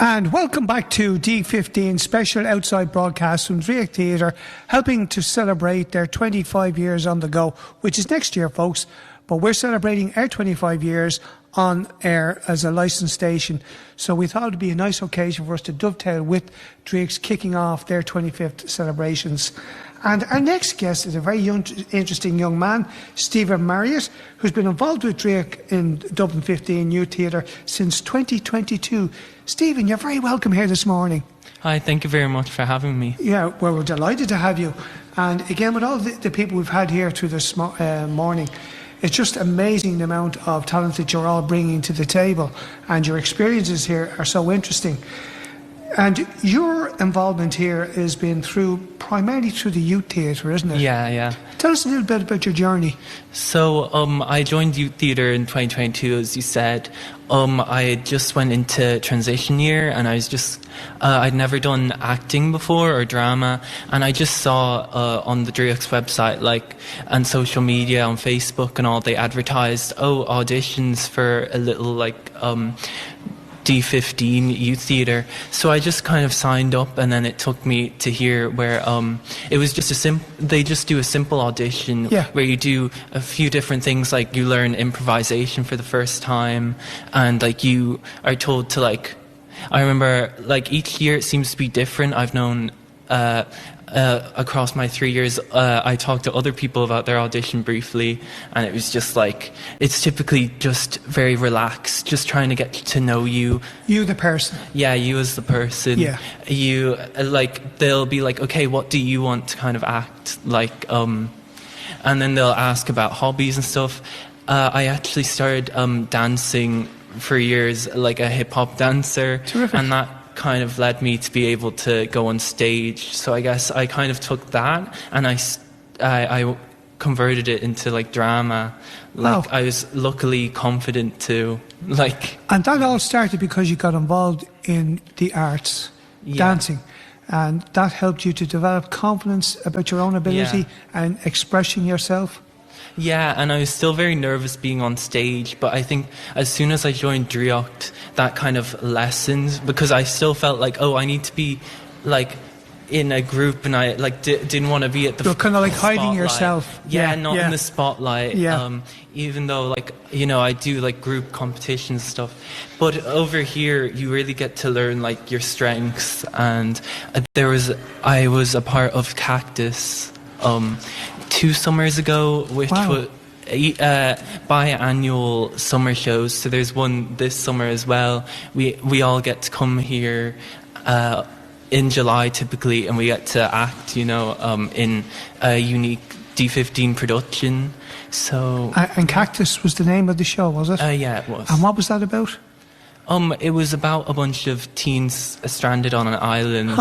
And welcome back to D15 special outside broadcast from Draíocht Theatre, helping to celebrate their 25 years on the go, which is next year, folks. But we're celebrating our 25 years on air as a licensed station. So we thought it would be a nice occasion for us to dovetail with Draíocht's kicking off their 25th celebrations. And our next guest is a very interesting young man, Stephen Marriott, who's been involved with Draíocht in Dublin 15 Youth Theatre since 2022. Stephen, you're very welcome here this morning. Hi, thank you very much for having me. Yeah, well, we're delighted to have you. And again, with all the people we've had here through this morning, it's just amazing the amount of talent that you're all bringing to the table, and your experiences here are so interesting. And your involvement here has been primarily through the youth theatre, isn't it? Yeah. Tell us a little bit about your journey. So I joined youth theatre in 2022, as you said. I just went into transition year, and I was just I'd never done acting before or drama, and I just saw on the Draíocht's website, and social media, on Facebook and all, they advertised auditions for a little D15 Youth Theatre. So I just kind of signed up, and then it took me to here where it was just they just do a simple audition where you do a few different things, like you learn improvisation for the first time, and you are told to I remember each year it seems to be different. I've known across my 3 years, I talked to other people about their audition briefly, and it was just it's typically just very relaxed, just trying to get to know you. You the person. Yeah, you as the person. Yeah. You, they'll be okay, what do you want to kind of act like? And then they'll ask about hobbies and stuff. I actually started dancing for years, like a hip-hop dancer. Terrific. And that kind of led me to be able to go on stage. So I guess I kind of took that and I converted it into drama. Wow. I was luckily confident to And that all started because you got involved in the arts, dancing, and that helped you to develop confidence about your own ability and expressing yourself. Yeah, and I was still very nervous being on stage, but I think as soon as I joined Draíocht, that kind of lessened, because I still felt I need to be in a group, and I didn't want to be at the You're kind of hiding spotlight. yourself. Not in the spotlight. Even though I do group competitions and stuff, but over here you really get to learn your strengths. And I was a part of Cactus 2 summers ago, which was biannual summer shows. So there's one this summer as well. We all get to come here in July typically, and we get to act, in a unique D15 production. So and Cactus was the name of the show, was it? Yeah, it was. And what was that about? It was about a bunch of teens stranded on an island,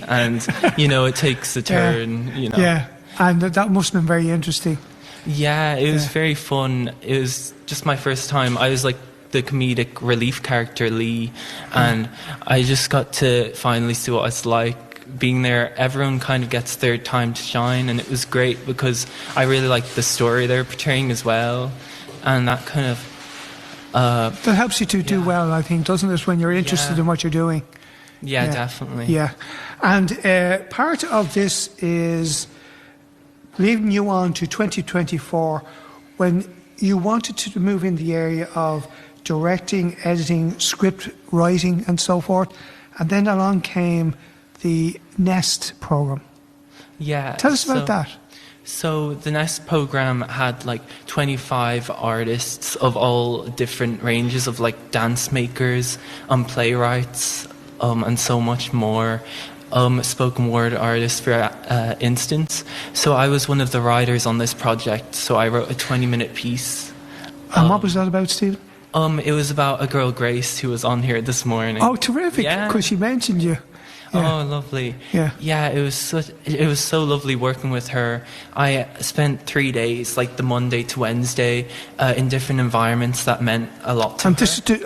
and it takes a turn. Yeah, and that must have been very interesting. Yeah, it was very fun. It was just my first time. I was the comedic relief character Lee, and I just got to finally see what it's like being there. Everyone kind of gets their time to shine, and it was great because I really liked the story they were portraying as well, and that kind of that helps you to do well, I think, doesn't it, when you're interested in what you're doing? Yeah, definitely. Yeah, and part of this is leading you on to 2024, when you wanted to move in the area of directing, editing, script writing and so forth, and then along came the Nest programme. Yeah. Tell us about that. So the Nest programme had 25 artists of all different ranges of dance makers, playwrights, and so much more. Spoken word artists, for instance. So I was one of the writers on this project, so I wrote a 20-minute piece. And what was that about, Steve? It was about a girl, Grace, who was on here this morning. Oh, terrific, because she mentioned you. Yeah. Oh, lovely. Yeah, it was so lovely working with her. I spent 3 days, the Monday to Wednesday, in different environments that meant a lot to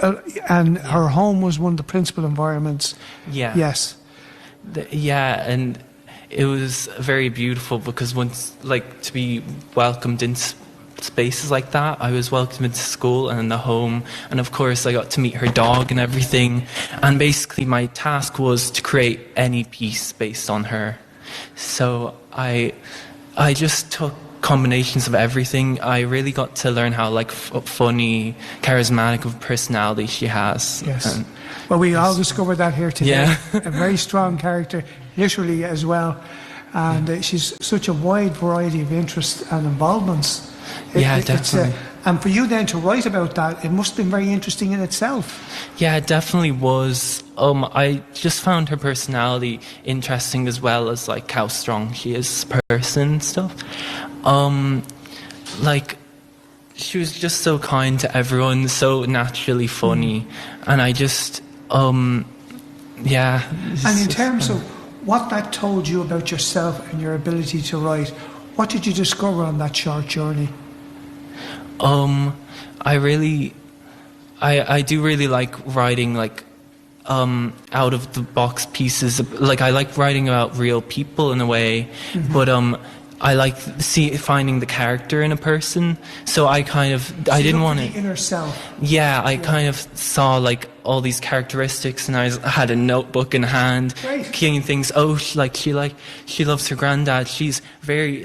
her. And her home was one of the principal environments. Yeah. Yes. And it was very beautiful, because once to be welcomed into spaces like that. I was welcomed into school and in the home, and of course I got to meet her dog and everything. And basically my task was to create any piece based on her. So I just took combinations of everything. I really got to learn how funny, charismatic of a personality she has. Yes. Well, we all discovered that here today. Yeah. A very strong character, literally as well. And she's such a wide variety of interests and involvements. Definitely. And for you then to write about that, it must have been very interesting in itself. Yeah, it definitely was. I just found her personality interesting, as well as like how strong she is as a person and stuff. She was just so kind to everyone, so naturally funny, and I just And in terms of what that told you about yourself and your ability to write, what did you discover on that short journey? I do really like writing out of the box pieces. Like, I like writing about real people in a way, but I like finding the character in a person. So I didn't want to. The inner self. Yeah, I kind of saw like all these characteristics, and I had a notebook in hand, keying things. Oh, she loves her granddad. She's very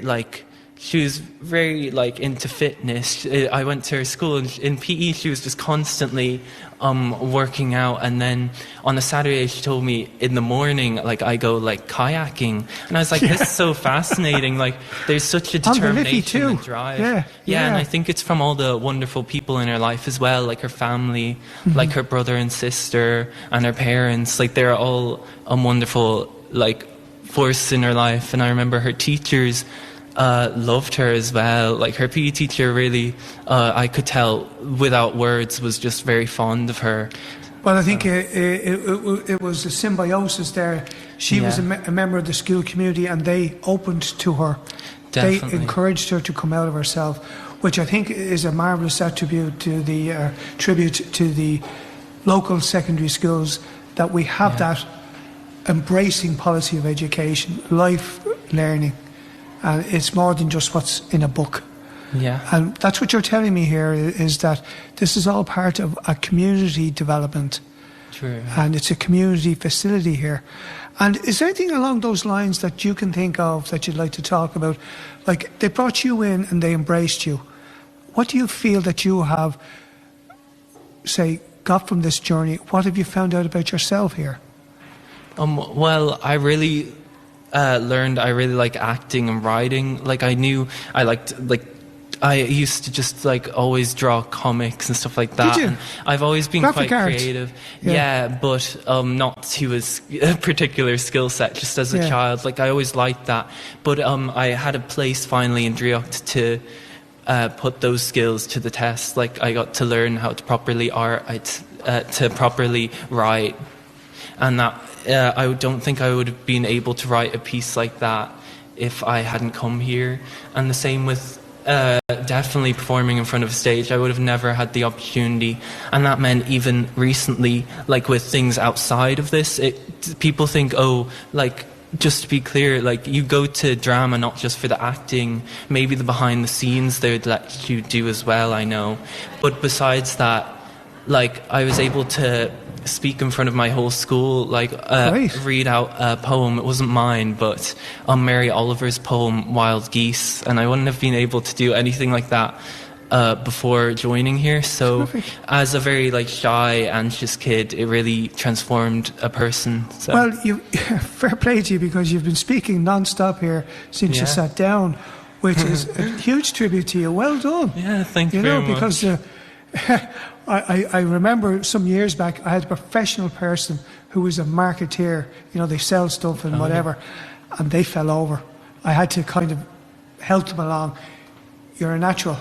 She was very into fitness. I went to her school, and in PE she was just constantly working out. And then on a Saturday she told me in the morning I go kayaking, and I was like, this is so fascinating. There's such a determination and drive. Yeah, and I think it's from all the wonderful people in her life as well, like her family, like her brother and sister and her parents. They're all wonderful force in her life. And I remember her teachers loved her as well. Her PE teacher really, I could tell without words, was just very fond of her. Well, I think it was a symbiosis there. She was a member of the school community, and they opened to her. Definitely. They encouraged her to come out of herself, which I think is a marvellous attribute to the tribute to the local secondary schools, that we have that embracing policy of education, life learning. And it's more than just what's in a book. Yeah. And that's what you're telling me here, is that this is all part of a community development. True. And it's a community facility here. And is there anything along those lines that you can think of that you'd like to talk about? They brought you in and they embraced you. What do you feel that you have, got from this journey? What have you found out about yourself here? Well, I really learned I really like acting and writing. I used to just always draw comics and stuff like that. Did you? And I've always been Graphic quite art. creative. Yeah, but not to a particular skill set. Just as a child, I always liked that. But I had a place finally in Draíocht to put those skills to the test. I got to learn how to properly to properly write, and that. I don't think I would have been able to write a piece like that if I hadn't come here. And the same with definitely performing in front of a stage. I would have never had the opportunity. And that meant even recently, with things outside of this, people think, just to be clear, you go to drama not just for the acting, maybe the behind the scenes they would let you do as well, I know. But besides that, I was able to speak in front of my whole school, read out a poem. It wasn't mine, but Mary Oliver's poem, Wild Geese, and I wouldn't have been able to do anything like that before joining here. So as a very shy, anxious kid, it really transformed a person. So. Well, fair play to you, because you've been speaking non-stop here since you sat down, which is a huge tribute to you. Well done. Yeah, thank you very much. Because I remember some years back I had a professional person who was a marketeer. They sell stuff and whatever, and they fell over. I had to kind of help them along. You're a natural.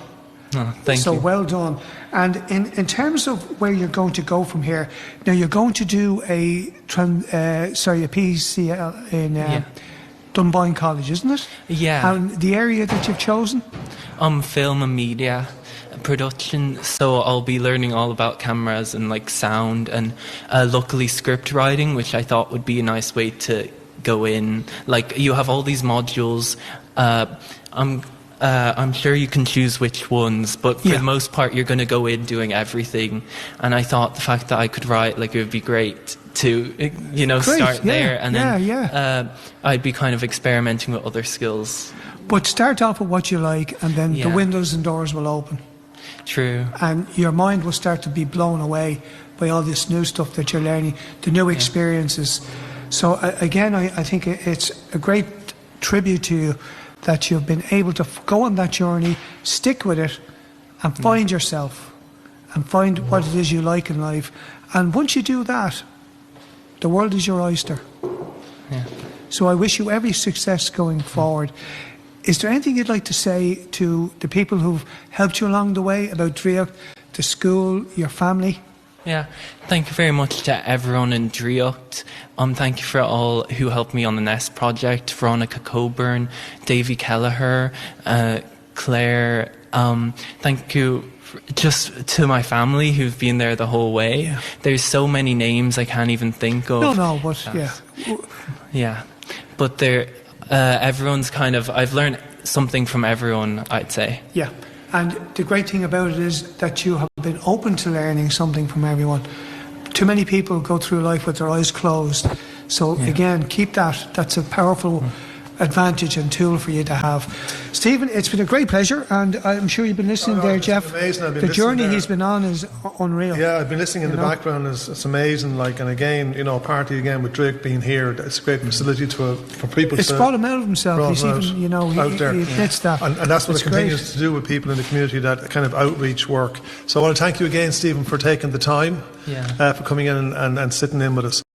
Oh, thank you. So well done. And in terms of where you're going to go from here, now you're going to do a PCL in Dunboyne College, isn't it? Yeah. And the area that you've chosen? Film and media production. So I'll be learning all about cameras and sound, and luckily script writing, which I thought would be a nice way to go in. You have all these modules. I'm sure you can choose which ones, but for the most part, you're going to go in doing everything. And I thought the fact that I could write, like, it would be great to, start there, and then I'd be kind of experimenting with other skills. But start off with what you like, and then the windows and doors will open. True. And your mind will start to be blown away by all this new stuff that you're learning, the new experiences. So again, I think it's a great tribute to you that you've been able to go on that journey, stick with it, and find yourself, and find what it is you like in life. And once you do that, the world is your oyster. Yeah. So I wish you every success going forward. Is there anything you'd like to say to the people who've helped you along the way, about Draíocht, the school, your family? Yeah, thank you very much to everyone in Draíocht. Thank you for all who helped me on the Nest project, Veronica Coburn, Davy Kelleher, Claire. Thank you just to my family who've been there the whole way. Yeah. There's so many names I can't even think of. No, but yeah. But everyone's kind of, I've learned something from everyone, I'd say. Yeah. And the great thing about it is that you have been open to learning something from everyone. Too many people go through life with their eyes closed. So again, keep that. That's a powerful advantage and tool for you to have. Stephen, it's been a great pleasure, and I'm sure you've been listening there, Jeff. Amazing. The journey he's been on is unreal. Yeah, I've been listening in the background. It's amazing. And again, partly again with Drake being here, it's a great facility for people. It's brought him out of himself. He's even, out there. He admits that. And that's what it continues to do with people in the community, that kind of outreach work. So I want to thank you again, Stephen, for taking the time, for coming in and sitting in with us.